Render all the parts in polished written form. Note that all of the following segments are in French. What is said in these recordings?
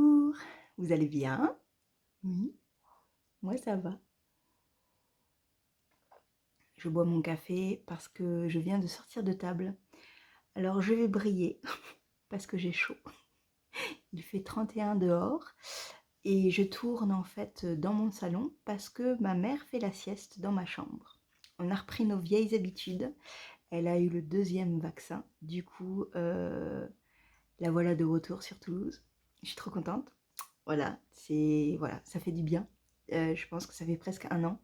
Bonjour, vous allez bien? Oui, moi ça va. Je bois mon café parce que je viens de sortir de table. Alors je vais briller parce que j'ai chaud. Il fait 31 dehors et je tourne en fait dans mon salon parce que ma mère fait la sieste dans ma chambre. On a repris nos vieilles habitudes. Elle a eu le deuxième vaccin. Du coup, la voilà de retour sur Toulouse. Je suis trop contente. Voilà, ça fait du bien. Je pense que ça fait presque un an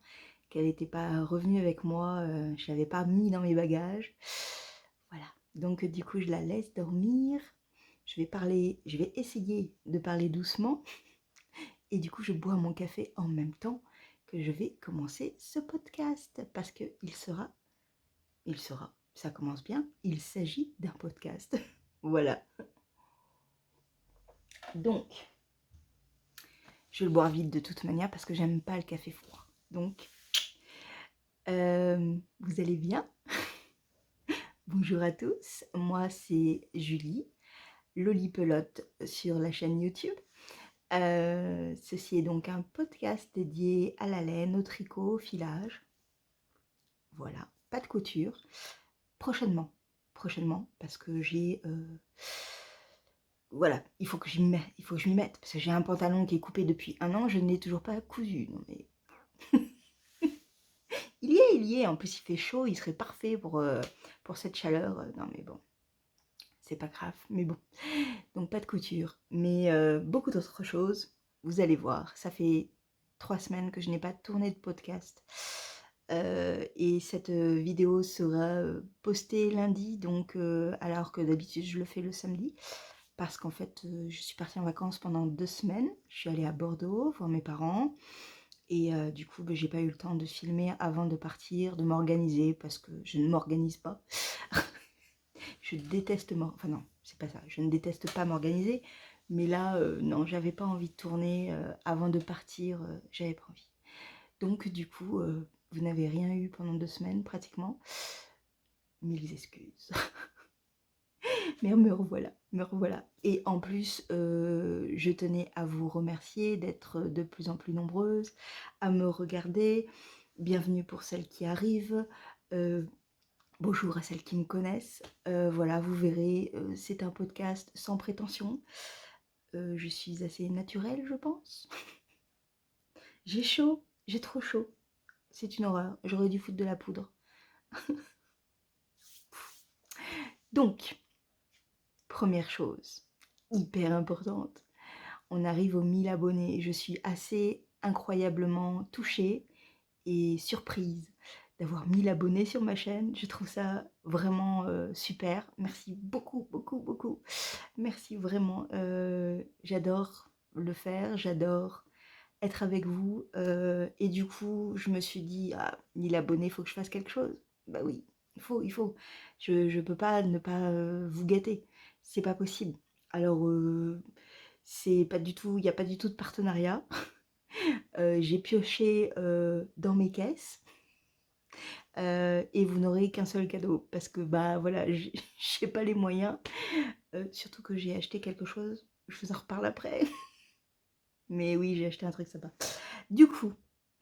qu'elle n'était pas revenue avec moi, je l'avais pas mis dans mes bagages. Voilà, donc du coup je la laisse dormir. Je vais essayer de parler doucement et du coup je bois mon café en même temps que je vais commencer ce podcast parce que ça commence bien, il s'agit d'un podcast. Voilà, donc je vais le boire vite de toute manière parce que j'aime pas le café froid. Donc, vous allez bien? Bonjour à tous, moi c'est Julie, Lolipelote sur la chaîne YouTube. Ceci est donc un podcast dédié à la laine, au tricot, au filage. Voilà, pas de couture. Prochainement, parce que j'ai... voilà, il faut que je m'y mette, parce que j'ai un pantalon qui est coupé depuis un an, je ne l'ai toujours pas cousu. Non mais... il y est, en plus il fait chaud, il serait parfait pour cette chaleur. Non mais bon, c'est pas grave, mais bon. Donc pas de couture, mais beaucoup d'autres choses. Vous allez voir, ça fait 3 semaines que je n'ai pas tourné de podcast. Et cette vidéo sera postée lundi, donc alors que d'habitude je le fais le samedi. Parce qu'en fait, je suis partie en vacances pendant 2 semaines. Je suis allée à Bordeaux voir mes parents. Et du coup, j'ai pas eu le temps de filmer avant de partir, de m'organiser, parce que je ne m'organise pas. Je déteste enfin non, c'est pas ça, je ne déteste pas m'organiser, mais là, non, j'avais pas envie de tourner avant de partir, j'avais pas envie. Donc du coup, vous n'avez rien eu pendant 2 semaines pratiquement. Mille excuses. Mais me revoilà. Et en plus, je tenais à vous remercier d'être de plus en plus nombreuses, à me regarder. Bienvenue pour celles qui arrivent. Bonjour à celles qui me connaissent. Voilà, vous verrez, c'est un podcast sans prétention. Je suis assez naturelle, je pense. J'ai chaud, j'ai trop chaud. C'est une horreur. J'aurais dû foutre de la poudre. Donc, première chose, hyper importante. On arrive aux 1000 abonnés. Je suis assez incroyablement touchée et surprise d'avoir 1000 abonnés sur ma chaîne. Je trouve ça vraiment super. Merci beaucoup, beaucoup, beaucoup. Merci vraiment. J'adore le faire, j'adore être avec vous. Et du coup, je me suis dit, ah, 1000 abonnés, il faut que je fasse quelque chose. Bah oui, il faut. Je peux pas ne pas vous gâter. C'est pas possible. Alors, c'est pas du tout, il n'y a pas du tout de partenariat. J'ai pioché dans mes caisses. Et vous n'aurez qu'un seul cadeau parce que bah voilà, j'ai pas les moyens, surtout que j'ai acheté quelque chose, je vous en reparle après. Mais oui, j'ai acheté un truc sympa. Du coup,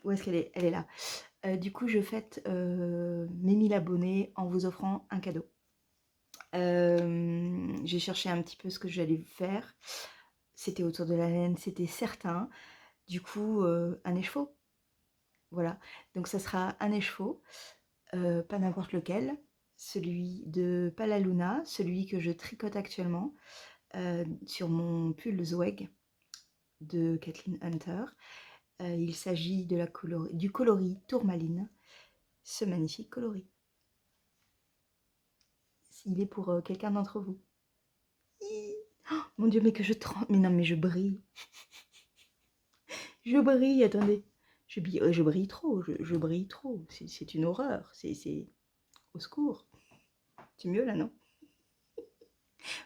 où est-ce qu'elle est? Elle est là. Du coup, je fête mes 1000 abonnés en vous offrant un cadeau. J'ai cherché un petit peu ce que j'allais faire. C'était autour de la laine, c'était certain. Du coup, un écheveau. Voilà. Donc ça sera un écheveau, pas n'importe lequel. Celui de Palaluna, celui que je tricote actuellement sur mon pull Zweg de Kathleen Hunter. Il s'agit de du coloris tourmaline, ce magnifique coloris. Il est pour quelqu'un d'entre vous. Oh, mon Dieu, mais que je tremble. Mais non, mais je brille. Je brille, attendez. Je brille trop, je brille trop. C'est une horreur. C'est... Au secours. C'est mieux là, non?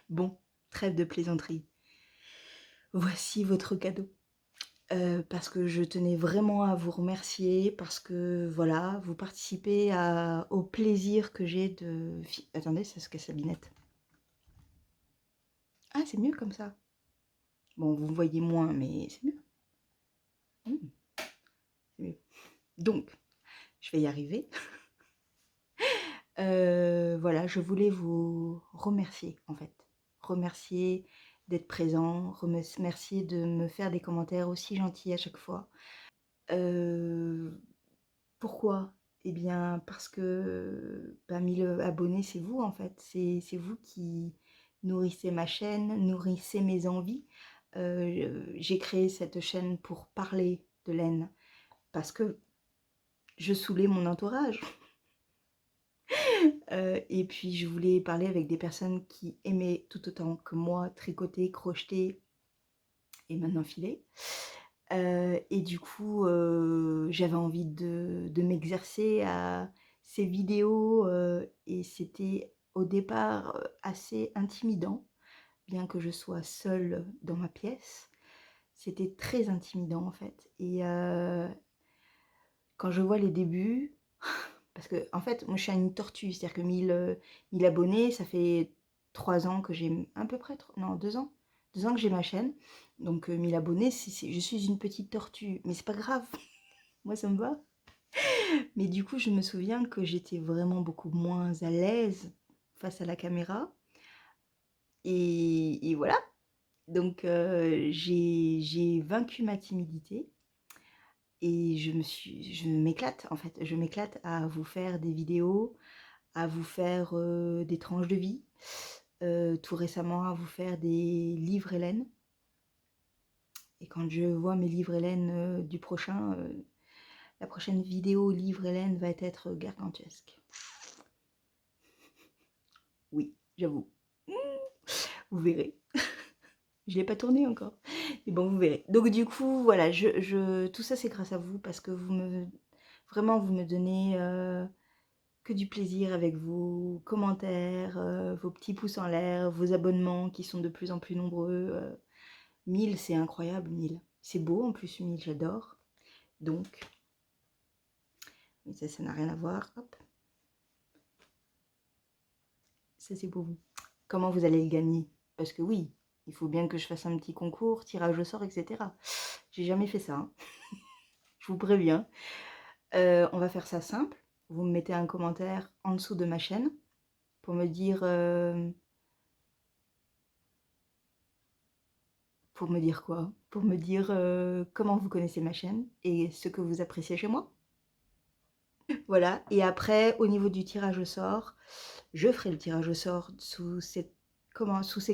Bon, trêve de plaisanterie. Voici votre cadeau. Parce que je tenais vraiment à vous remercier, parce que voilà, vous participez au plaisir que j'ai de... Attendez, ça se casse la binette. Ah, c'est mieux comme ça. Bon, vous me voyez moins, mais c'est mieux. C'est mieux. Donc, je vais y arriver. Voilà, je voulais vous remercier, en fait. Remercier d'être présent, remercier de me faire des commentaires aussi gentils à chaque fois. Pourquoi? Eh bien, parce que 1000 abonnés, c'est vous, en fait. C'est vous qui nourrissez ma chaîne, nourrissez mes envies. J'ai créé cette chaîne pour parler de laine, parce que je saoulais mon entourage. Et puis je voulais parler avec des personnes qui aimaient tout autant que moi tricoter, crocheter et maintenant filer. Et du coup, j'avais envie de m'exercer à ces vidéos, et c'était au départ assez intimidant, bien que je sois seule dans ma pièce. C'était très intimidant en fait. Et quand je vois les débuts, parce que en fait, moi je suis une tortue, c'est-à-dire que 1000 abonnés, ça fait 3 ans que j'ai, à peu près, non 2 ans, 2 ans que j'ai ma chaîne. Donc 1000 abonnés, je suis une petite tortue, mais c'est pas grave, moi ça me va. Mais du coup, je me souviens que j'étais vraiment beaucoup moins à l'aise face à la caméra. Et voilà, donc j'ai vaincu ma timidité. Et je m'éclate en fait, je m'éclate à vous faire des vidéos, à vous faire des tranches de vie, tout récemment à vous faire des livres Hélène. Et quand je vois mes livres Hélène du prochain, la prochaine vidéo livre Hélène va être gargantuesque. Oui, j'avoue. Vous verrez. Je ne l'ai pas tourné encore. Mais bon, vous verrez. Donc du coup, voilà, tout ça c'est grâce à vous parce que vraiment, vous me donnez que du plaisir avec vos commentaires, vos petits pouces en l'air, vos abonnements qui sont de plus en plus nombreux. 1000, c'est incroyable, 1000. C'est beau en plus, 1000, j'adore. Donc, mais ça n'a rien à voir. Hop. Ça, c'est pour vous. Comment vous allez le gagner? Parce que oui, il faut bien que je fasse un petit concours, tirage au sort, etc. J'ai jamais fait ça, hein. Je vous préviens. On va faire ça simple. Vous me mettez un commentaire en dessous de ma chaîne pour me dire... pour me dire quoi? Pour me dire comment vous connaissez ma chaîne et ce que vous appréciez chez moi. Voilà, et après, au niveau du tirage au sort, je ferai le tirage au sort sous ces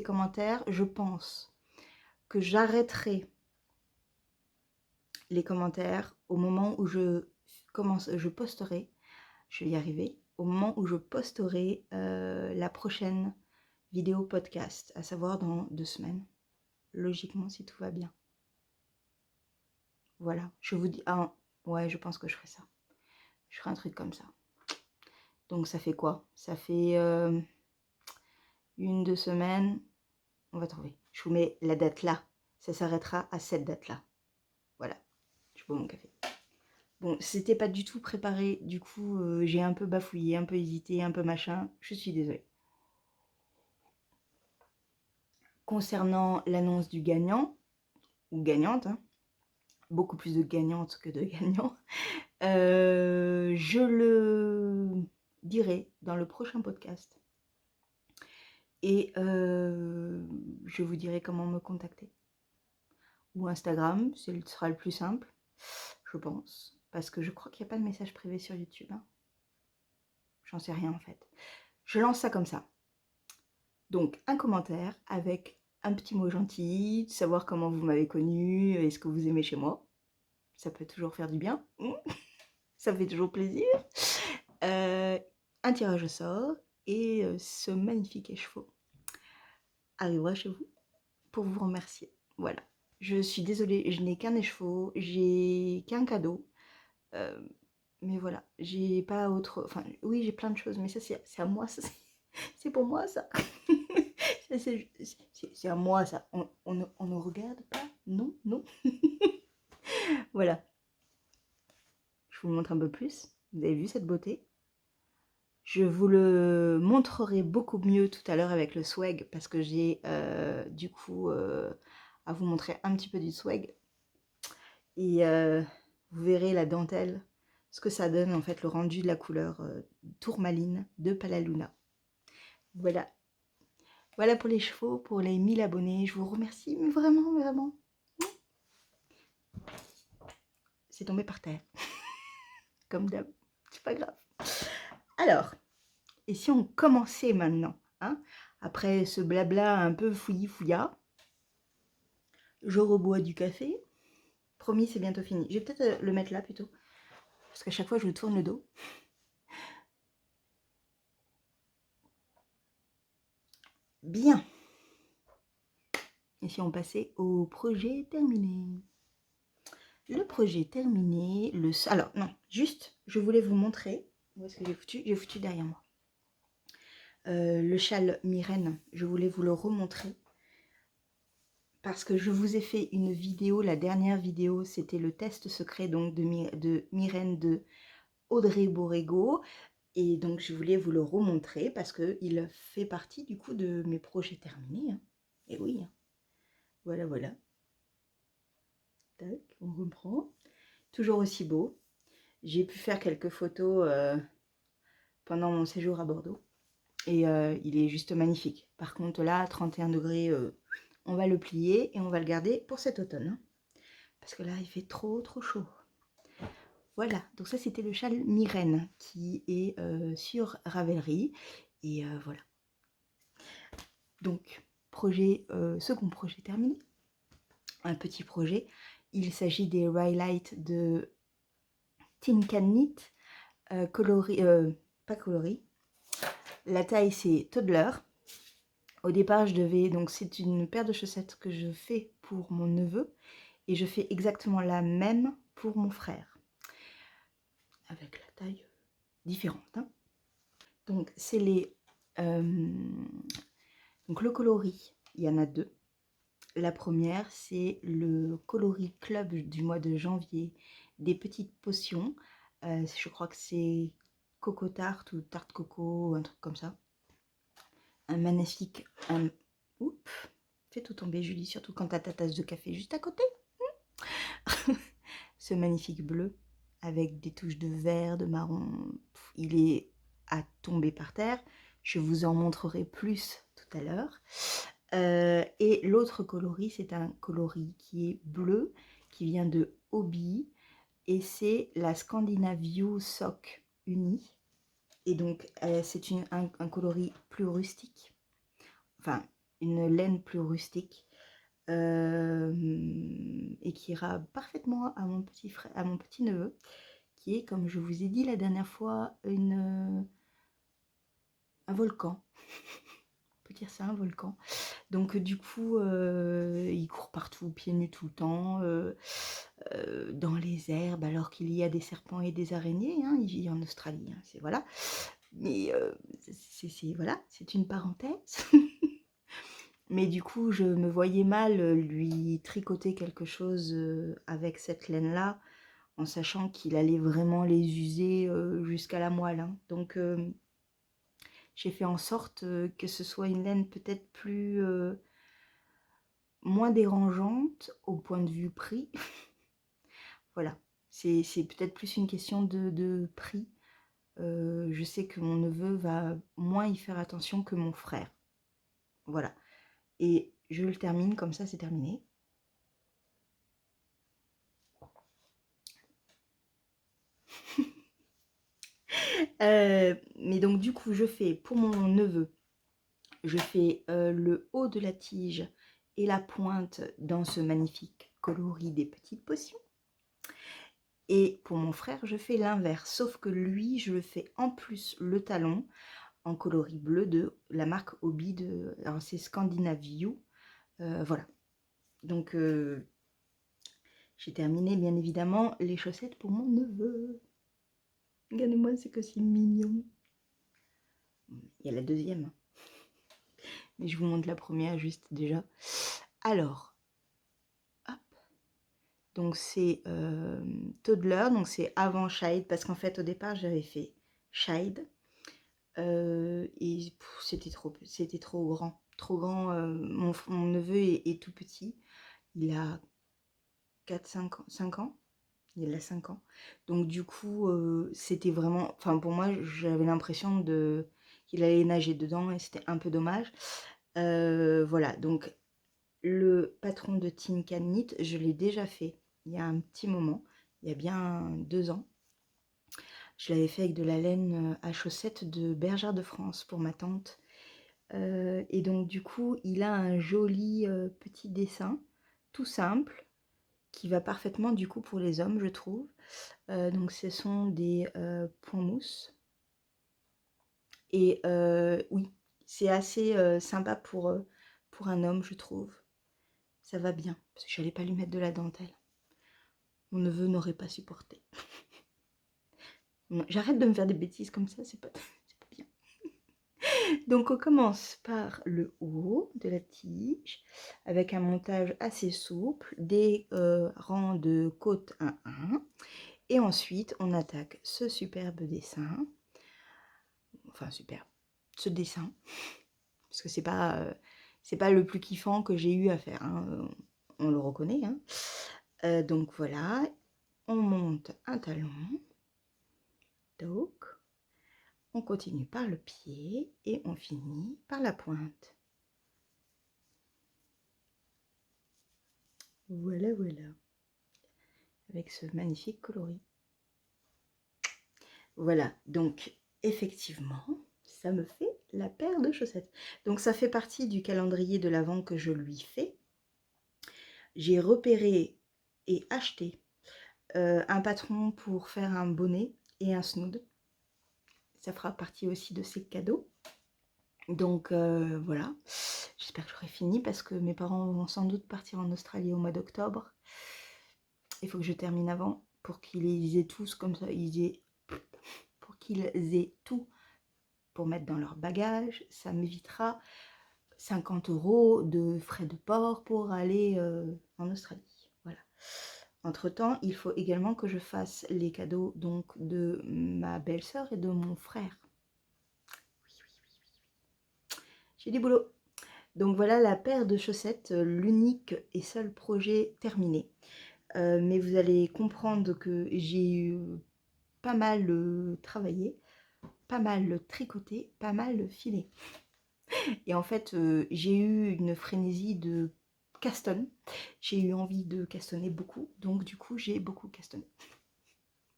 commentaires. Je pense que j'arrêterai les commentaires au moment où je posterai, je vais y arriver, au moment où je posterai la prochaine vidéo podcast, à savoir dans 2 semaines, logiquement si tout va bien. Voilà, je vous dis, ouais, je pense que je ferai ça. Je ferai un truc comme ça. Donc ça fait quoi? Ça fait 1-2 semaines. On va trouver. Je vous mets la date là. Ça s'arrêtera à cette date-là. Voilà. Je bois mon café. Bon, c'était pas du tout préparé. Du coup, j'ai un peu bafouillé, un peu hésité, un peu machin. Je suis désolée. Concernant l'annonce du gagnant, ou gagnante, hein, beaucoup plus de gagnantes que de gagnants, je le dirai dans le prochain podcast. Et je vous dirai comment me contacter. Ou Instagram, ce sera le plus simple, je pense. Parce que je crois qu'il n'y a pas de message privé sur YouTube, hein. J'en sais rien en fait. Je lance ça comme ça. Donc un commentaire avec un petit mot gentil, savoir comment vous m'avez connu et ce que vous aimez chez moi. Ça peut toujours faire du bien. Ça fait toujours plaisir. Un tirage au sort et ce magnifique écheveau arrivera chez vous pour vous remercier. Voilà. Je suis désolée, je n'ai qu'un écheveau, j'ai qu'un cadeau. Mais voilà, j'ai pas autre... Enfin, oui, j'ai plein de choses, mais ça, c'est à moi, ça, c'est pour moi, ça. C'est à moi, ça. On ne regarde pas? Non, non. Voilà. Je vous montre un peu plus. Vous avez vu cette beauté? Je vous le montrerai beaucoup mieux tout à l'heure avec le swag, parce que j'ai du coup à vous montrer un petit peu du swag. Et vous verrez la dentelle, ce que ça donne en fait, le rendu de la couleur tourmaline de Palaluna. Voilà. Voilà pour les chevaux, pour les 1000 abonnés. Je vous remercie, mais vraiment, vraiment. C'est tombé par terre. Comme d'hab. C'est pas grave. Alors, et si on commençait maintenant, hein, après ce blabla un peu fouillis-fouilla, je rebois du café. Promis, c'est bientôt fini. Je vais peut-être le mettre là plutôt. Parce qu'à chaque fois, je lui tourne le dos. Bien. Et si on passait au projet terminé? Le projet terminé, alors non, juste, je voulais vous montrer, où est-ce que j'ai foutu? J'ai foutu derrière moi. Le châle Myrène, je voulais vous le remontrer, parce que je vous ai fait une vidéo, la dernière vidéo, c'était le test secret donc de Myrène de Audrey Borrego, et donc je voulais vous le remontrer, parce qu'il fait partie du coup de mes projets terminés, hein. Et oui, hein. Voilà, voilà. Tac, on reprend. Toujours aussi beau. J'ai pu faire quelques photos pendant mon séjour à Bordeaux. Et il est juste magnifique. Par contre là, 31 degrés, on va le plier et on va le garder pour cet automne. Hein, parce que là, il fait trop chaud. Voilà, donc ça c'était le châle Myrène qui est sur Ravelry. Et voilà. Donc, second projet terminé. Un petit projet. Il s'agit des Rhylight de Tin Can Knit. Pas coloris. La taille c'est toddler. Au départ, donc c'est une paire de chaussettes que je fais pour mon neveu et je fais exactement la même pour mon frère, avec la taille différente. Hein. Donc c'est donc le coloris, il y en a deux. La première, c'est le coloris club du mois de janvier des petites potions. Je crois que c'est coco tarte ou tarte coco, un truc comme ça. Un magnifique. Oups, fais tout tomber, Julie, surtout quand t'as ta tasse de café juste à côté. Ce magnifique bleu avec des touches de vert, de marron. Il est à tomber par terre. Je vous en montrerai plus tout à l'heure. Et l'autre coloris, c'est un coloris qui est bleu, qui vient de Hobby. Et c'est la Scandinavio Sock Uni. Et donc, c'est un coloris plus rustique. Enfin, une laine plus rustique. Et qui ira parfaitement à mon petit frère, à mon petit neveu, qui est, comme je vous ai dit la dernière fois, un volcan. On peut dire ça, un volcan. Donc du coup, il court partout, pieds nus tout le temps, dans les herbes, alors qu'il y a des serpents et des araignées. Hein, il vit en Australie, hein, c'est voilà. Mais voilà, c'est une parenthèse. Mais du coup, je me voyais mal lui tricoter quelque chose avec cette laine-là, en sachant qu'il allait vraiment les user jusqu'à la moelle. Hein. Donc, j'ai fait en sorte que ce soit une laine peut-être moins dérangeante au point de vue prix. Voilà, c'est peut-être plus une question de prix. Je sais que mon neveu va moins y faire attention que mon frère. Voilà. Et je le termine, comme ça c'est terminé. Mais donc du coup je fais pour mon neveu, je fais le haut de la tige et la pointe dans ce magnifique coloris des petites potions. Et pour mon frère je fais l'inverse, sauf que lui je le fais en plus le talon en coloris bleu de la marque Hobby alors c'est Scandinavio. Voilà, donc j'ai terminé bien évidemment les chaussettes pour mon neveu. Regardez-moi, c'est que c'est mignon. Il y a la deuxième, mais je vous montre la première juste déjà. Alors, hop. Donc c'est Toddler, donc c'est avant Shide, parce qu'en fait au départ j'avais fait Shide et c'était trop grand, mon neveu est tout petit, il a 4-5 ans, 5 ans. Il a 5 ans. Donc du coup, c'était vraiment... Enfin, pour moi, j'avais l'impression qu'il allait nager dedans et c'était un peu dommage. Voilà, donc le patron de Tin Can Knit, je l'ai déjà fait il y a un petit moment, il y a bien 2 ans. Je l'avais fait avec de la laine à chaussettes de Bergère de France pour ma tante. Et donc du coup, il a un joli petit dessin, tout simple, qui va parfaitement du coup pour les hommes, je trouve. Donc ce sont des points mousse. Et oui, c'est assez sympa pour un homme, je trouve. Ça va bien, parce que je n'allais pas lui mettre de la dentelle. Mon neveu n'aurait pas supporté. J'arrête de me faire des bêtises comme ça, c'est pas bien. Donc on commence par le haut de la tige, avec un montage assez souple, des rangs de côte 1-1. Et ensuite, on attaque ce superbe dessin. Enfin, superbe. Ce dessin. Parce que c'est pas le plus kiffant que j'ai eu à faire. Hein. On le reconnaît. Hein. Donc voilà. On monte un talon. Donc, on continue par le pied et on finit par la pointe. Voilà, voilà. Avec ce magnifique coloris. Voilà, donc effectivement, ça me fait la paire de chaussettes. Donc ça fait partie du calendrier de l'Avent que je lui fais. J'ai repéré et acheté un patron pour faire un bonnet et un snood. Ça fera partie aussi de ses cadeaux. Donc voilà, j'espère que j'aurai fini parce que mes parents vont sans doute partir en Australie au mois d'octobre. Il faut que je termine avant pour qu'ils aient tous comme ça, pour qu'ils aient tout pour mettre dans leur bagage. Ça m'évitera 50 € de frais de port pour aller en Australie. Voilà. Entre-temps, il faut également que je fasse les cadeaux donc de ma belle-sœur et de mon frère. Oui, oui, oui. J'ai du boulot. Donc voilà la paire de chaussettes, l'unique et seul projet terminé. Mais vous allez comprendre que j'ai pas mal travaillé, pas mal tricoté, pas mal filé. Et en fait, j'ai eu une frénésie de castonne. J'ai eu envie de castonner beaucoup, donc du coup, j'ai beaucoup castonné.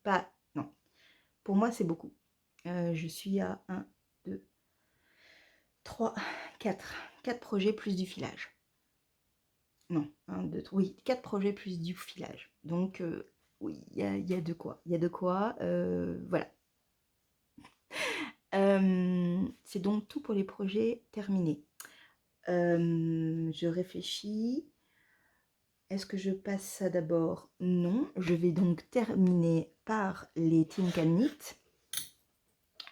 Pas, non. Pour moi, c'est beaucoup. Je suis à 1, 2, 3, 4. 4 projets plus du filage. Non, 1, 2, 3, oui, 4 projets plus du filage. Donc, oui, il y a de quoi. Il y a de quoi, voilà. C'est donc tout pour les projets terminés. Je réfléchis. Est-ce que je passe ça d'abord? Non. Je vais donc terminer par les Tin Can Knit.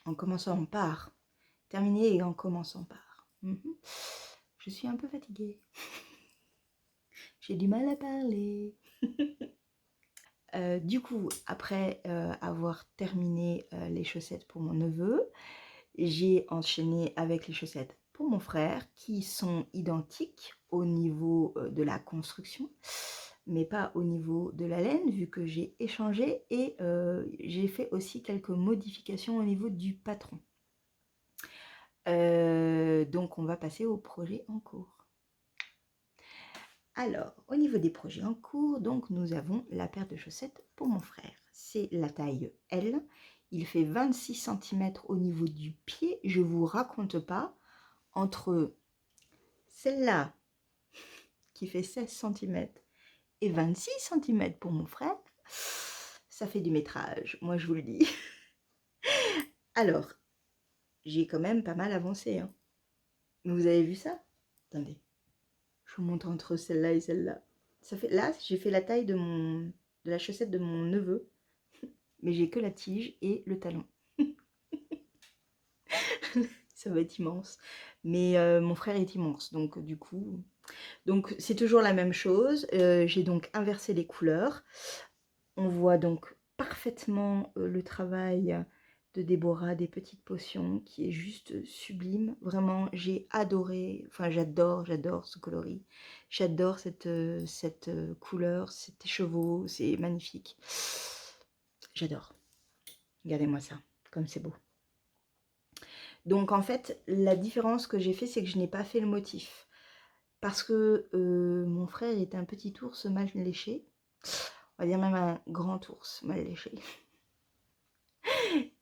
En commençant par. Terminer et en commençant par. Je suis un peu fatiguée. J'ai du mal à parler. Du coup, après avoir terminé les chaussettes pour mon neveu, j'ai enchaîné avec les chaussettes pour mon frère qui sont identiques au niveau de la construction, mais pas au niveau de la laine vu que j'ai échangé et j'ai fait aussi quelques modifications au niveau du patron. Donc on va passer au projet en cours. Alors, au niveau des projets en cours, donc nous avons la paire de chaussettes pour mon frère. C'est la taille L. Il fait 26 cm au niveau du pied. Je vous raconte pas, entre celle-là qui fait 16 cm et 26 cm pour mon frère, ça fait du métrage, moi je vous le dis. Alors, j'ai quand même pas mal avancé. Hein. Vous avez vu ça? Attendez, je vous montre entre celle-là et celle-là. Ça fait, là, j'ai fait la taille de la chaussette de mon neveu, mais j'ai que la tige et le talon. Ça va être immense. Mais mon frère est immense, donc du coup... Donc c'est toujours la même chose. J'ai donc inversé les couleurs. On voit donc parfaitement le travail de Déborah, des petites potions, qui est juste sublime. Vraiment, j'ai adoré, enfin j'adore ce coloris. J'adore cette couleur, cet écheveau, c'est magnifique. J'adore. Regardez-moi ça, comme c'est beau. Donc en fait, la différence que j'ai fait, c'est que je n'ai pas fait le motif. Parce que mon frère est un petit ours mal léché. On va dire même un grand ours mal léché.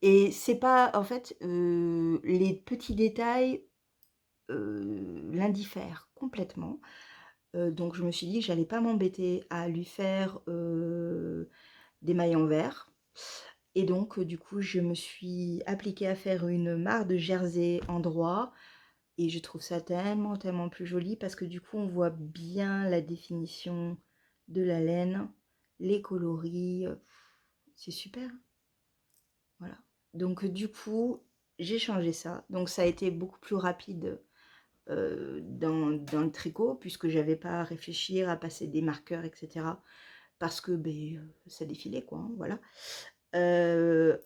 Et c'est pas, en fait, les petits détails l'indiffèrent complètement. Donc je me suis dit que j'allais pas m'embêter à lui faire des maillons verts. Et donc du coup je me suis appliquée à faire une mare de jersey en droit. Et je trouve ça tellement plus joli parce que du coup on voit bien la définition de la laine, les coloris, c'est super. Voilà. Donc du coup j'ai changé ça. Donc ça a été beaucoup plus rapide dans le tricot, puisque j'avais pas à réfléchir, à passer des marqueurs, etc. Parce que ça défilait, quoi, hein, voilà.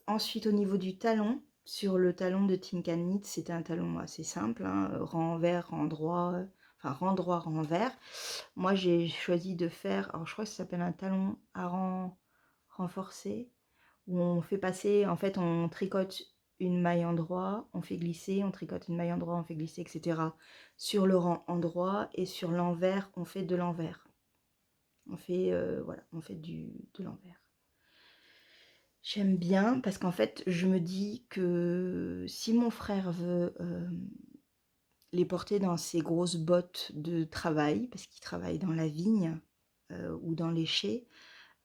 Ensuite, au niveau du talon, sur le talon de Think and Knit, c'était un talon assez simple, hein, rang vert, rang droit, enfin rang droit, rang vert. Moi, j'ai choisi de faire, alors je crois que ça s'appelle un talon à rang renforcé, où on fait passer, en fait, on tricote une maille en droit, on fait glisser, on tricote une maille en droit, on fait glisser, etc. Sur le rang en droit, et sur l'envers, on fait de l'envers. On fait, voilà, on fait de l'envers. J'aime bien parce qu'en fait, je me dis que si mon frère veut les porter dans ses grosses bottes de travail, parce qu'il travaille dans la vigne ou dans les chais,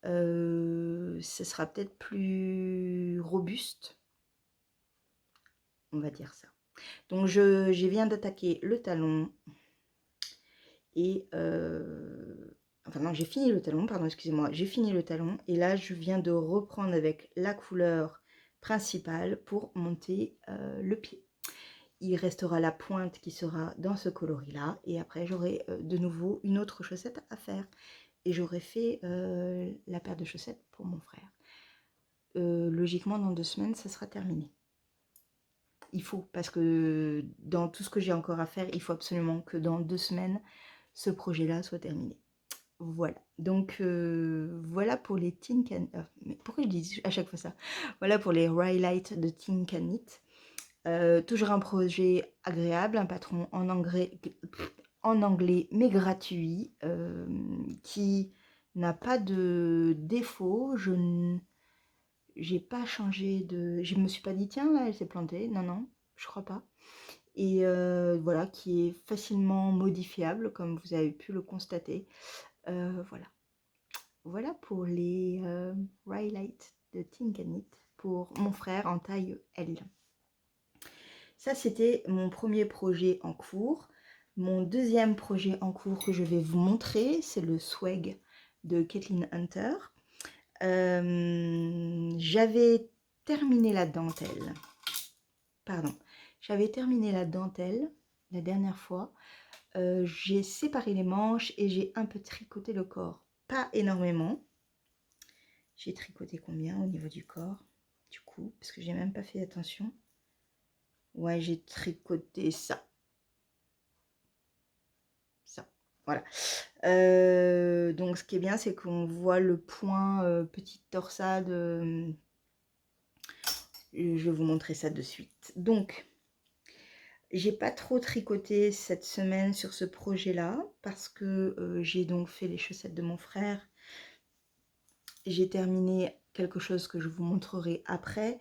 ce sera peut-être plus robuste, on va dire ça. Donc je viens d'attaquer le talon et enfin non, j'ai fini le talon, pardon, excusez-moi, j'ai fini le talon et là je viens de reprendre avec la couleur principale pour monter le pied. Il restera la pointe qui sera dans ce coloris là et après j'aurai de nouveau une autre chaussette à faire et j'aurai fait la paire de chaussettes pour mon frère. Logiquement dans 2 semaines ça sera terminé. Il faut, parce que dans tout ce que j'ai encore à faire, il faut absolument que dans 2 semaines, ce projet-là soit terminé. Voilà, donc voilà pour les Think and... mais pourquoi je dis à chaque fois ça? Voilà pour les Rhylight de Think and Knit. Toujours un projet agréable, un patron en anglais mais gratuit, qui n'a pas de défaut. J'ai pas changé de... Je me suis pas dit, tiens, là, elle s'est plantée. Non, non, je crois pas. Et voilà, qui est facilement modifiable, comme vous avez pu le constater. Voilà. Voilà pour les Rhylight de Think and Knit pour mon frère en taille L. Ça, c'était mon premier projet en cours. Mon deuxième projet en cours que je vais vous montrer, c'est le Swag de Kathleen Hunter. J'avais terminé la dentelle. Pardon. J'avais terminé la dentelle la dernière fois. J'ai séparé les manches et j'ai un peu tricoté le corps. Pas énormément. J'ai tricoté combien au niveau du corps? Du coup, parce que j'ai même pas fait attention. Ouais, j'ai tricoté ça. Ça, voilà. Donc ce qui est bien, c'est qu'on voit le point petite torsade. Je vais vous montrer ça de suite. Donc, j'ai pas trop tricoté cette semaine sur ce projet-là parce que j'ai donc fait les chaussettes de mon frère. J'ai terminé quelque chose que je vous montrerai après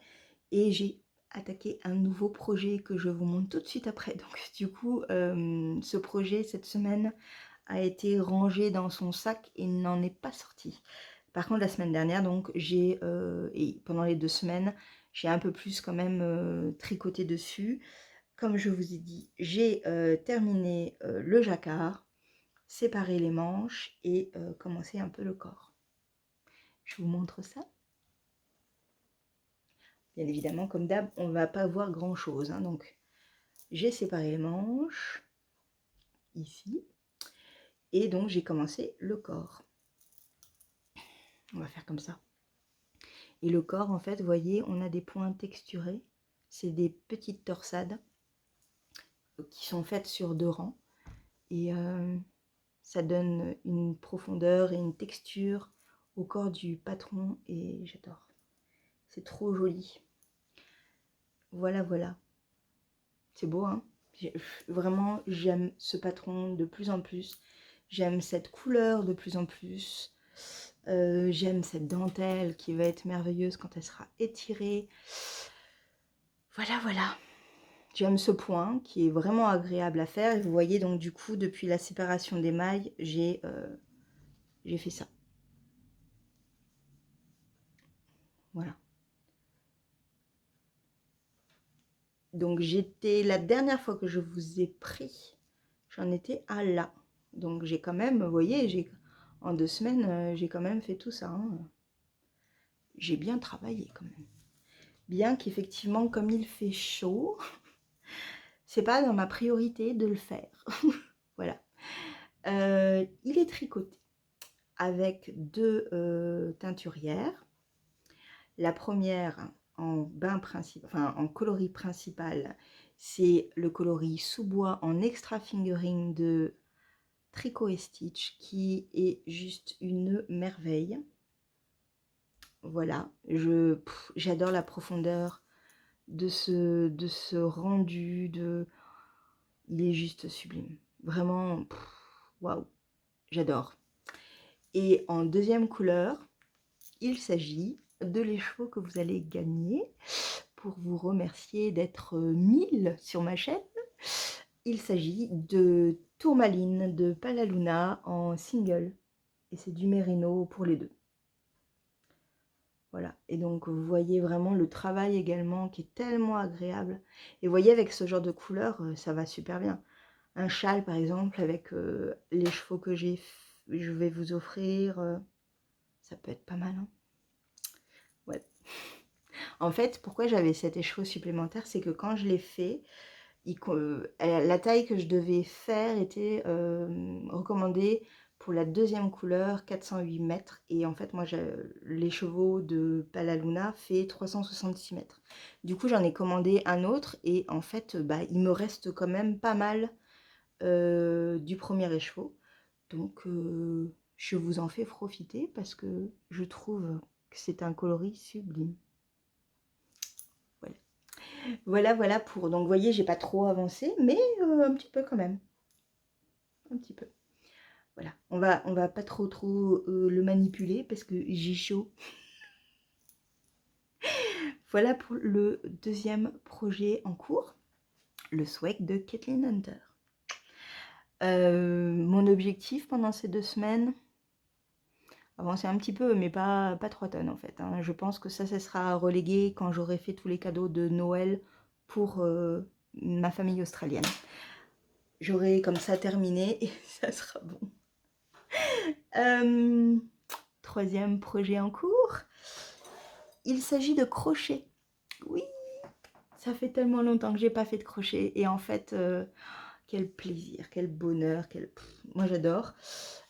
et j'ai attaqué un nouveau projet que je vous montre tout de suite après. Donc du coup, ce projet cette semaine a été rangé dans son sac et n'en est pas sorti. Par contre, la semaine dernière, donc j'ai et pendant les 2 semaines, j'ai un peu plus quand même tricoté dessus. Comme je vous ai dit, j'ai terminé le jacquard, séparé les manches et commencé un peu le corps. Je vous montre ça. Bien évidemment, comme d'hab, on ne va pas voir grand chose, hein, donc j'ai séparé les manches ici et donc j'ai commencé le corps. On va faire comme ça. Et le corps, en fait, vous voyez, on a des points texturés. C'est des petites torsades qui sont faites sur 2 rangs. Et ça donne une profondeur et une texture au corps du patron. Et j'adore. C'est trop joli. Voilà, voilà. C'est beau, hein? Vraiment, j'aime ce patron de plus en plus. J'aime cette couleur de plus en plus. J'aime cette dentelle qui va être merveilleuse quand elle sera étirée. Voilà, voilà. J'aime ce point qui est vraiment agréable à faire. Et vous voyez, donc du coup, depuis la séparation des mailles, j'ai fait ça. Voilà. Donc j'étais, la dernière fois que je vous ai pris, j'en étais à là. Donc j'ai quand même, vous voyez, en 2 semaines, j'ai quand même fait tout ça, hein. J'ai bien travaillé quand même. Bien qu'effectivement, comme il fait chaud, c'est pas dans ma priorité de le faire. Voilà. Il est tricoté avec 2 teinturières. La première en bain principal, enfin en coloris principal, c'est le coloris sous-bois en extra fingering de Tricot et Stitch qui est juste une merveille. Voilà, j'adore la profondeur de ce rendu, il est juste sublime. Vraiment, waouh, j'adore. Et en deuxième couleur, il s'agit de l'écheveau que vous allez gagner pour vous remercier d'être 1000 sur ma chaîne. Il s'agit de Tourmaline de Palaluna en single. Et c'est du mérino pour les 2. Voilà, et donc vous voyez vraiment le travail également qui est tellement agréable. Et vous voyez, avec ce genre de couleur, ça va super bien. Un châle par exemple avec les chevaux que je vais vous offrir, ça peut être pas mal, hein. Ouais. En fait, pourquoi j'avais cet écheveau supplémentaire, c'est que quand je l'ai fait, la taille que je devais faire était recommandée pour la deuxième couleur, 408 mètres. Et en fait, moi, l'écheveau de Palaluna fait 366 mètres. Du coup, j'en ai commandé un autre. Et en fait, bah, il me reste quand même pas mal du premier écheveau. Donc, je vous en fais profiter parce que je trouve que c'est un coloris sublime. Voilà. Voilà, voilà pour... Donc, vous voyez, j'ai pas trop avancé, mais un petit peu quand même. Un petit peu. Voilà. On va pas trop le manipuler parce que j'ai chaud. Voilà pour le deuxième projet en cours, le swag de Kathleen Hunter. Mon objectif pendant ces 2 semaines, avancer un petit peu, mais pas 3 tonnes en fait, hein. Je pense que ça sera relégué quand j'aurai fait tous les cadeaux de Noël pour ma famille australienne. J'aurai comme ça terminé et ça sera bon. Troisième projet en cours, il s'agit de crochet. Oui, ça fait tellement longtemps que j'ai pas fait de crochet et en fait, quel plaisir, quel bonheur, moi j'adore.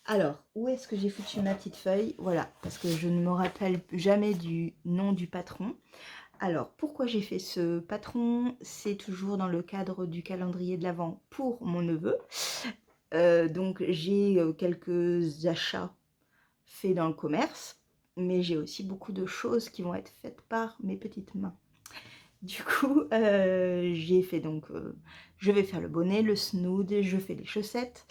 Alors, où est-ce que j'ai foutu ma petite feuille? Voilà, parce que je ne me rappelle jamais du nom du patron. Alors, pourquoi j'ai fait ce patron? C'est toujours dans le cadre du calendrier de l'Avent pour mon neveu. Donc, j'ai quelques achats faits dans le commerce, mais j'ai aussi beaucoup de choses qui vont être faites par mes petites mains. Du coup, j'ai fait donc, je vais faire le bonnet, le snood, je fais les chaussettes,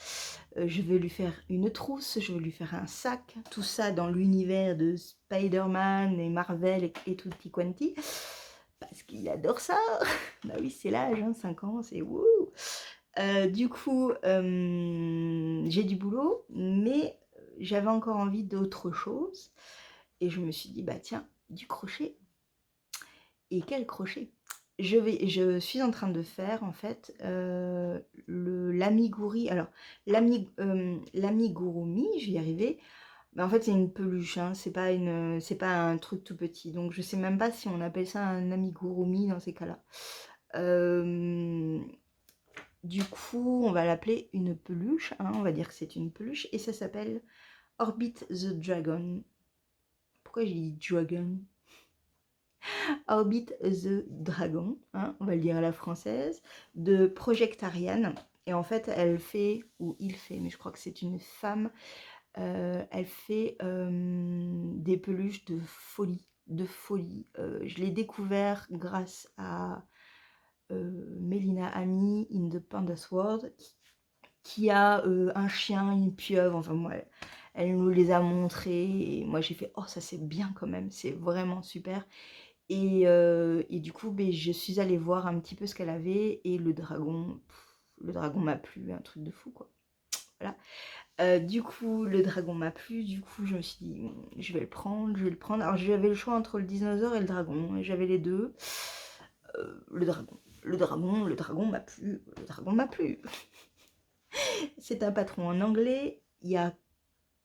je vais lui faire une trousse, je vais lui faire un sac, tout ça dans l'univers de Spider-Man et Marvel et tutti quanti, parce qu'il adore ça. Bah oui, c'est l'âge, hein, 5 ans, c'est wouh. Du coup, j'ai du boulot, mais j'avais encore envie d'autre chose, et je me suis dit, bah tiens, du crochet. Et quel crochet! Je suis en train de faire en fait l'amigurumi. Alors l'amigurumi, je vais y arriver. Mais en fait c'est une peluche, hein, c'est pas un truc tout petit. Donc je sais même pas si on appelle ça un amigurumi dans ces cas-là. Du coup, on va l'appeler une peluche, hein, on va dire que c'est une peluche, et ça s'appelle Orbit the Dragon. Pourquoi j'ai dit dragon? Orbit the Dragon, hein, on va le dire à la française, de Project Ariane. Et en fait, elle fait, ou il fait, mais je crois que c'est une femme, elle fait des peluches de folie, de folie. Je l'ai découvert grâce à Mélina Ami in the Pandas World, qui a un chien, une pieuvre, enfin moi, elle nous les a montrés, et moi j'ai fait, oh ça c'est bien quand même, c'est vraiment super. Et du coup, ben, je suis allée voir un petit peu ce qu'elle avait, et le dragon m'a plu, un truc de fou quoi. Voilà. Du coup, le dragon m'a plu, du coup je me suis dit, je vais le prendre, je vais le prendre. Alors j'avais le choix entre le dinosaure et le dragon, et j'avais les deux. Le dragon. Le dragon m'a plu, le dragon m'a plu. C'est un patron en anglais, il y a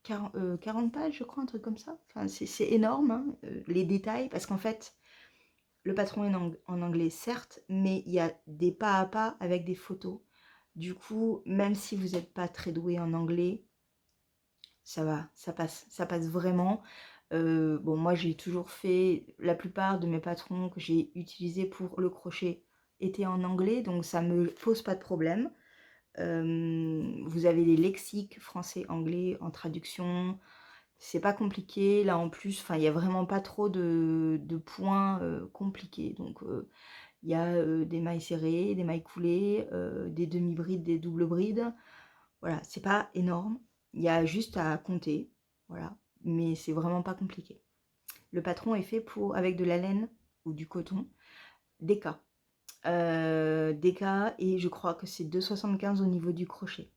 40 pages, je crois, un truc comme ça. Enfin, c'est énorme, hein, les détails, parce qu'en fait, le patron est en anglais, certes, mais il y a des pas à pas avec des photos. Du coup, même si vous n'êtes pas très doué en anglais, ça va, ça passe vraiment. Bon, moi, j'ai toujours fait, la plupart de mes patrons que j'ai utilisés pour le crochet étaient en anglais, donc ça me pose pas de problème. Vous avez les lexiques français-anglais en traduction, c'est pas compliqué. Là en plus, il n'y a vraiment pas trop de points compliqués. Donc il y a des mailles serrées, des mailles coulées, des demi-brides, des doubles brides. Voilà, c'est pas énorme. Il y a juste à compter. Voilà, mais c'est vraiment pas compliqué. Le patron est fait avec de la laine ou du coton, DK. DK, et je crois que c'est 2,75 au niveau du crochet.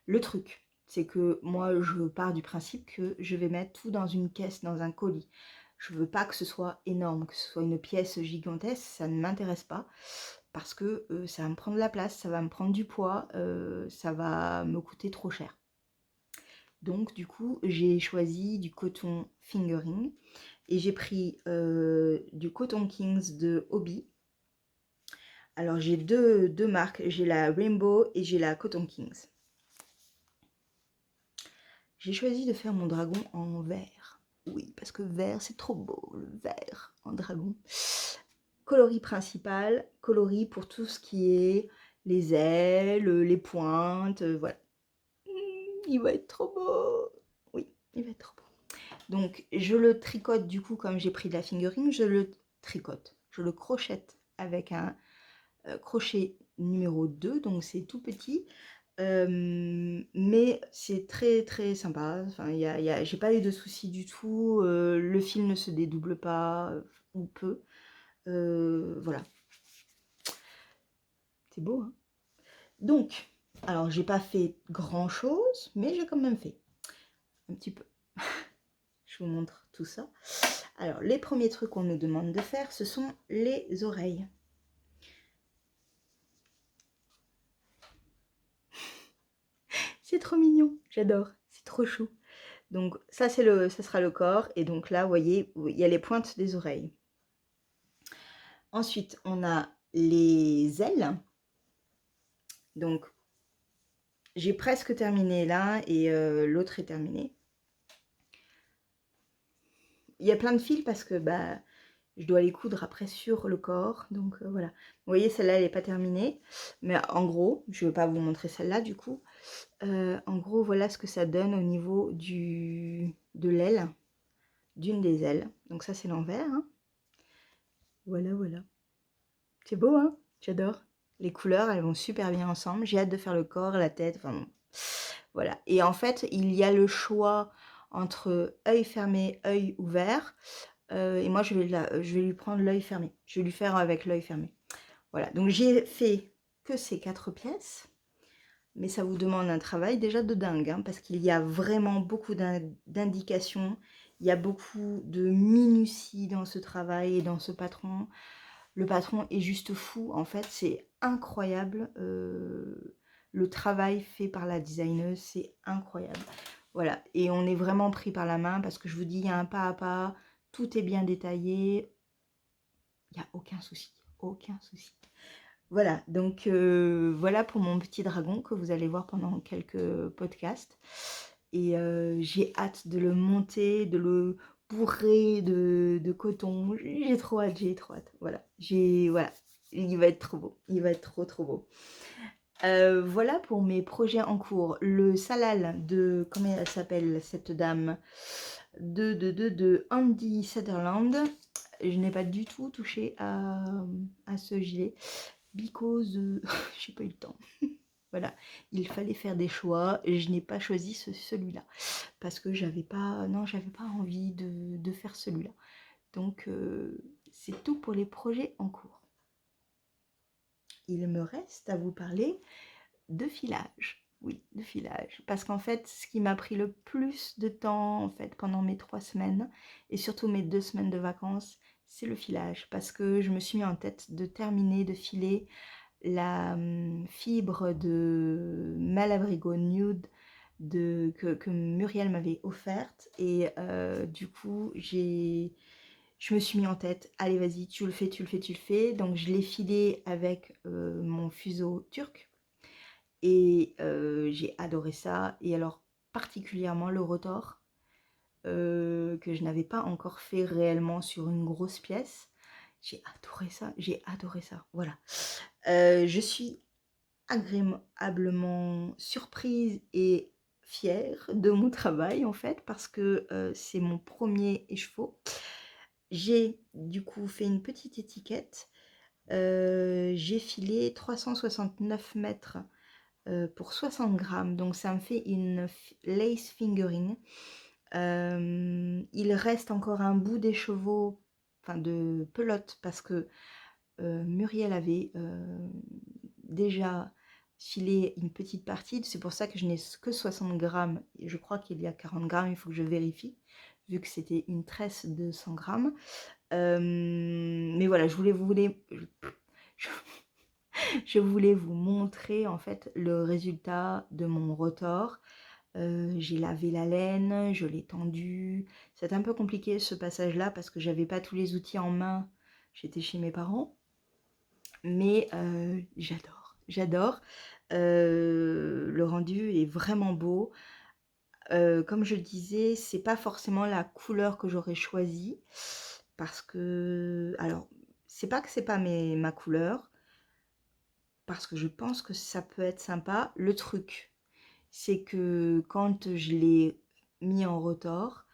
Le truc, c'est que moi, je pars du principe que je vais mettre tout dans une caisse, dans un colis. Je veux pas que ce soit énorme, que ce soit une pièce gigantesque, ça ne m'intéresse pas, parce que ça va me prendre de la place, ça va me prendre du poids, ça va me coûter trop cher. Donc du coup, j'ai choisi du coton fingering, et j'ai pris du Cotton Kings de Hobby. Alors j'ai deux marques, j'ai la Rainbow et j'ai la Cotton Kings. J'ai choisi de faire mon dragon en vert. Oui, parce que vert, c'est trop beau, le vert en dragon. Coloris principal, coloris pour tout ce qui est les ailes, les pointes, voilà. Il va être trop beau. Oui, il va être trop beau. Donc, je le tricote du coup, comme j'ai pris de la fingering, je le tricote. Je le crochette avec un crochet numéro 2, donc c'est tout petit. Mais c'est très très sympa. Enfin, j'ai pas eu de soucis du tout. Le fil ne se dédouble pas, ou peu. Voilà. C'est beau, hein. Donc, alors j'ai pas fait grand chose, mais j'ai quand même fait un petit peu. Je vous montre tout ça. Alors, les premiers trucs qu'on nous demande de faire, ce sont les oreilles. C'est trop mignon, j'adore, c'est trop chou. Donc ça, ça sera le corps, et donc là, vous voyez, il y a les pointes des oreilles. Ensuite, on a les ailes. Donc, j'ai presque terminé là, et l'autre est terminé. Il y a plein de fils parce que bah, je dois les coudre après sur le corps. Donc voilà. Vous voyez, celle-là, elle n'est pas terminée. Mais en gros, je ne vais pas vous montrer celle-là du coup. En gros, voilà ce que ça donne au niveau de l'aile, d'une des ailes. Donc ça, c'est l'envers, hein. Voilà, voilà. C'est beau, hein? J'adore. Les couleurs, elles vont super bien ensemble. J'ai hâte de faire le corps, la tête, enfin bon. Voilà. Et en fait, il y a le choix entre œil fermé, œil ouvert. Et moi, je vais lui prendre l'œil fermé. Je vais lui faire avec l'œil fermé. Voilà. Donc, j'ai fait que ces 4 pièces. Mais ça vous demande un travail déjà de dingue, hein, parce qu'il y a vraiment beaucoup d'indications. Il y a beaucoup de minutie dans ce travail et dans ce patron. Le patron est juste fou, en fait, c'est incroyable. Le travail fait par la designeuse, c'est incroyable. Voilà, et on est vraiment pris par la main, parce que je vous dis, il y a un pas à pas, tout est bien détaillé, il n'y a aucun souci, aucun souci. Voilà, donc voilà pour mon petit dragon que vous allez voir pendant quelques podcasts. et j'ai hâte de le monter, de le bourrer de coton. J'ai trop hâte, j'ai trop hâte. Voilà, voilà, il va être trop beau, il va être trop trop beau. Voilà pour mes projets en cours. Le salal de, comment elle s'appelle cette dame, de Andy Sutherland. Je n'ai pas du tout touché à ce gilet because j'ai pas eu le temps. Voilà, il fallait faire des choix et je n'ai pas choisi celui-là parce que j'avais pas, non, j'avais pas envie de faire celui-là. Donc c'est tout pour les projets en cours. Il me reste à vous parler de filage. Oui, de filage. Parce qu'en fait, ce qui m'a pris le plus de temps en fait pendant mes 3 semaines et surtout mes 2 semaines de vacances, c'est le filage. Parce que je me suis mis en tête de terminer de filer la fibre de Malabrigo Nude que Muriel m'avait offerte. Et du coup, je me suis mis en tête, allez vas-y, tu le fais, tu le fais, tu le fais. Donc je l'ai filé avec mon fuseau turc. Et j'ai adoré ça. Et alors particulièrement le rotor, que je n'avais pas encore fait réellement sur une grosse pièce. J'ai adoré ça, voilà. Je suis agréablement surprise et fière de mon travail en fait, parce que c'est mon premier écheveau. J'ai du coup fait une petite étiquette. J'ai filé 369 mètres pour 60 grammes, donc ça me fait une lace fingering. Il reste encore un bout d'écheveau, enfin de pelote, parce que Muriel avait déjà filé une petite partie, c'est pour ça que je n'ai que 60 grammes, et je crois qu'il y a 40 grammes, il faut que je vérifie, vu que c'était une tresse de 100 grammes. Mais voilà, je voulais vous montrer en fait le résultat de mon rotor. J'ai lavé la laine, je l'ai tendue. C'est un peu compliqué ce passage-là parce que j'avais pas tous les outils en main. J'étais chez mes parents. Mais j'adore. Le rendu est vraiment beau. Comme je disais, c'est pas forcément la couleur que j'aurais choisie. Parce que, alors, c'est pas que c'est pas ma couleur. Parce que je pense que ça peut être sympa. Le truc, c'est que quand je l'ai mis en rotor,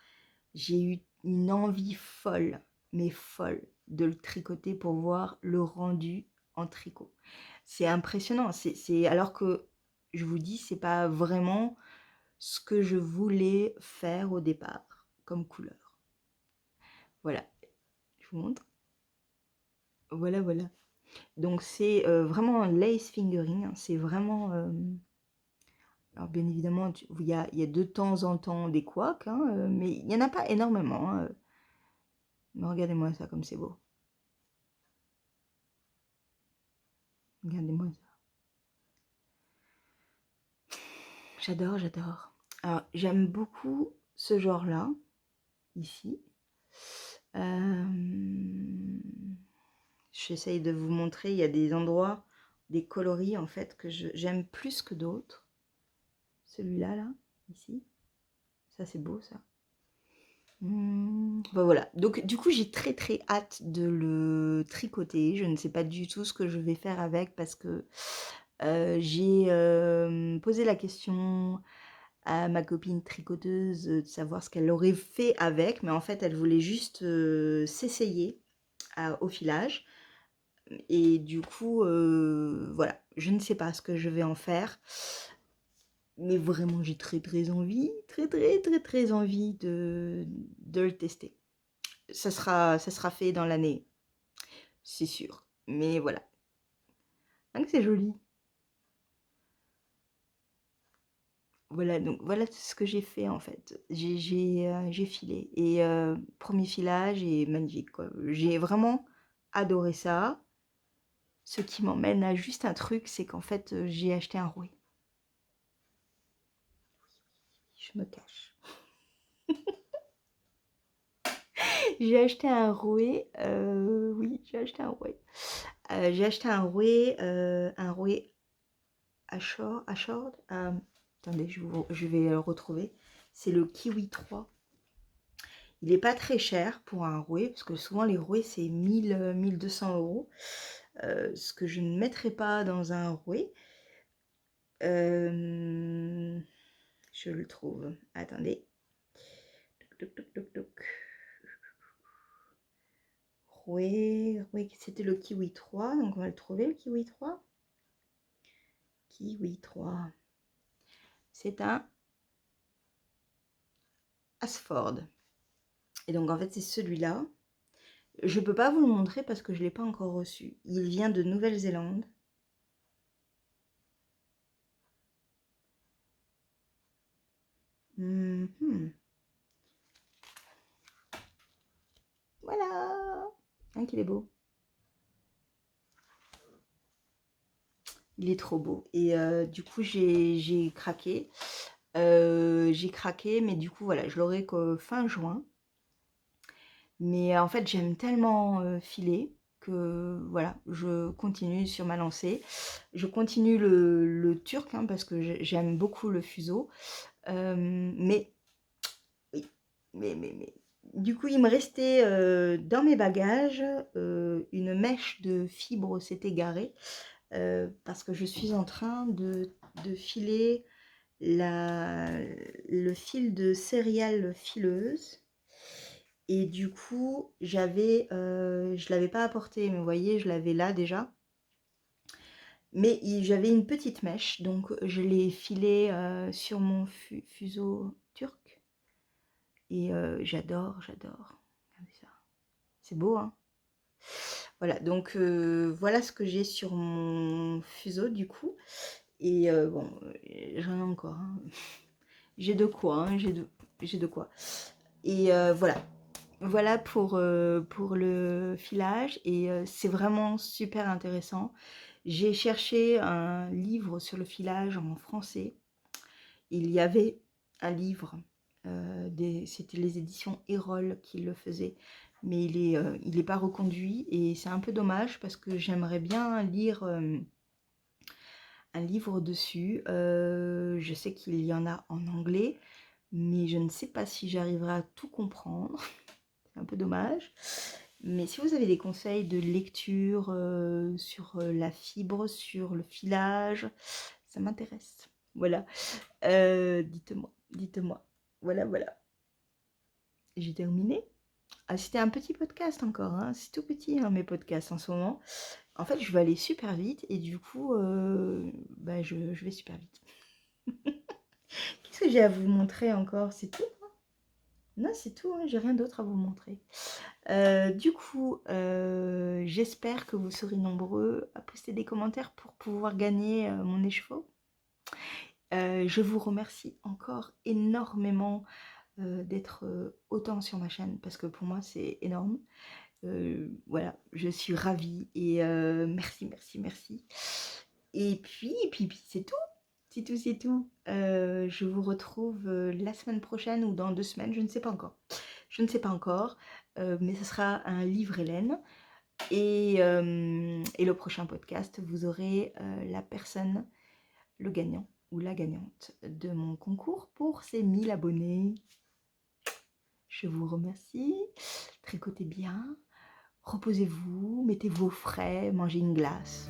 j'ai eu une envie folle, mais folle, de le tricoter pour voir le rendu en tricot. C'est impressionnant, alors que je vous dis, c'est pas vraiment ce que je voulais faire au départ comme couleur. Voilà, je vous montre. Voilà, voilà. Donc c'est vraiment un lace fingering, hein. C'est vraiment... alors bien évidemment, il y a de temps en temps des couacs, hein, mais il n'y en a pas énormément, hein. Mais regardez-moi ça comme c'est beau. Regardez-moi ça. J'adore. Alors j'aime beaucoup ce genre-là, ici. J'essaye de vous montrer, il y a des endroits, des coloris en fait que j'aime plus que d'autres. Celui-là, là, ici. Ça c'est beau ça. Ben voilà, donc du coup j'ai très hâte de le tricoter. Je ne sais pas du tout ce que je vais faire avec parce que j'ai posé la question à ma copine tricoteuse de savoir ce qu'elle aurait fait avec, mais en fait elle voulait juste s'essayer au filage. Et du coup, voilà, je ne sais pas ce que je vais en faire. Mais vraiment, j'ai très envie, très envie de le tester. Ça sera fait dans l'année, c'est sûr. Mais voilà. Donc c'est joli. Voilà, donc voilà ce que j'ai fait en fait. J'ai filé. Et premier filage est magnifique, quoi. J'ai vraiment adoré ça. Ce qui m'emmène à juste un truc, c'est qu'en fait, j'ai acheté un rouet. Je me cache. J'ai acheté un rouet, oui, j'ai acheté un rouet. J'ai acheté un rouet Ashord, attendez, je vais le retrouver. C'est le Kiwi 3. Il n'est pas très cher pour un rouet, parce que souvent les rouets c'est 1200 euros. Ce que je ne mettrai pas dans un rouet. Je le trouve. Attendez. Toc, toc, toc, toc. Rouet, c'était le Kiwi 3, donc on va le trouver le Kiwi 3. Kiwi 3. C'est un Ashford. Et donc en fait c'est celui-là. Je ne peux pas vous le montrer parce que je ne l'ai pas encore reçu. Il vient de Nouvelle-Zélande. Voilà. Hein, qu'il est beau. Il est trop beau. Et du coup, j'ai craqué. Mais du coup, voilà, je l'aurai que fin juin. Mais en fait, j'aime tellement filer que voilà, je continue sur ma lancée. Je continue le turc hein, parce que j'aime beaucoup le fuseau. Mais, oui, mais. Du coup, il me restait dans mes bagages une mèche de fibre s'est égarée parce que je suis en train de filer le fil de céréales fileuse. Et du coup, je l'avais pas apporté, mais vous voyez, je l'avais là déjà. Mais j'avais une petite mèche, donc je l'ai filée sur mon fuseau turc. Et j'adore. Regardez ça. C'est beau, hein? Voilà, donc voilà ce que j'ai sur mon fuseau du coup. Et bon, j'en ai encore. Hein. J'ai de quoi, hein, j'ai de quoi. Et voilà pour le filage. Et c'est vraiment super intéressant. J'ai cherché un livre sur le filage en français. Il y avait un livre, c'était les éditions Erol qui le faisaient, mais il est pas reconduit et c'est un peu dommage parce que j'aimerais bien lire un livre dessus. Je sais qu'il y en a en anglais, mais je ne sais pas si j'arriverai à tout comprendre. C'est un peu dommage. Mais si vous avez des conseils de lecture sur la fibre, sur le filage, ça m'intéresse. Voilà. Dites-moi. Voilà. J'ai terminé. Ah, c'était un petit podcast encore, hein. C'est tout petit hein, mes podcasts en ce moment. En fait, je vais aller super vite et du coup, je vais super vite. Qu'est-ce que j'ai à vous montrer encore? C'est tout? Non, c'est tout, hein, j'ai rien d'autre à vous montrer. Du coup, j'espère que vous serez nombreux à poster des commentaires pour pouvoir gagner mon écheveau. Je vous remercie encore énormément d'être autant sur ma chaîne parce que pour moi c'est énorme. Voilà, je suis ravie et merci. Et puis c'est tout. C'est tout. Je vous retrouve la semaine prochaine ou dans 2 semaines, je ne sais pas encore. Mais ce sera un livre Hélène. Et le prochain podcast, vous aurez la personne, le gagnant ou la gagnante de mon concours pour ces 1000 abonnés. Je vous remercie. Tricotez bien. Reposez-vous, mettez-vous au frais, mangez une glace.